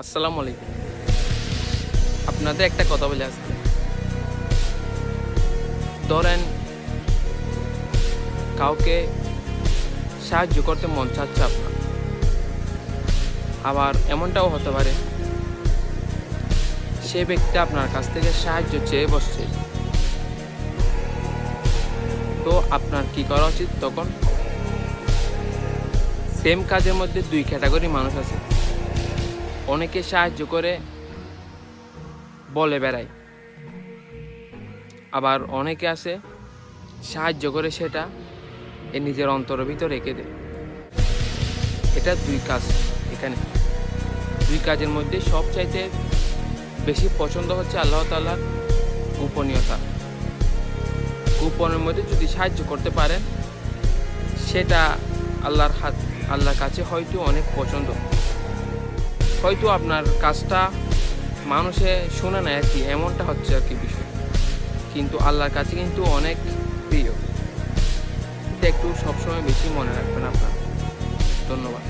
আসসালামু আলাইকুম। আপনাদের একটা কথা বলে আজকে ধরেন কাউকে সাহায্য করতে মন চাচ্ছে আপনার, আবার এমনটাও হতে পারে সে ব্যক্তি আপনার কাছ থেকে সাহায্য চেয়ে বসছে। তো আপনার কি করা উচিত তখন? সেম কাজের মধ্যে দুই ক্যাটাগরি মানুষ আছে। অনেকে সাহায্য করে বলে বেড়ায়, আবার অনেকে আছে সাহায্য করে সেটা নিজের অন্তরের ভিতর রেখে দেয়। এটা দুই কাজ। এখানে দুই কাজের মধ্যে সবচাইতে বেশি পছন্দ হচ্ছে আল্লাহ তাআলার গোপনীয়তা। গোপনের মধ্যে যদি সাহায্য করতে পারেন সেটা আল্লাহর কাছে হয়তো অনেক পছন্দ। হয়তো আপনার কাজটা মানুষে শোনে না আর কি, এমনটা হচ্ছে আর কি বিষয়, কিন্তু আল্লাহর কাছে কিন্তু অনেক প্রিয়। এটা একটু সবসময় বেশি মনে রাখবেন আপনার। ধন্যবাদ।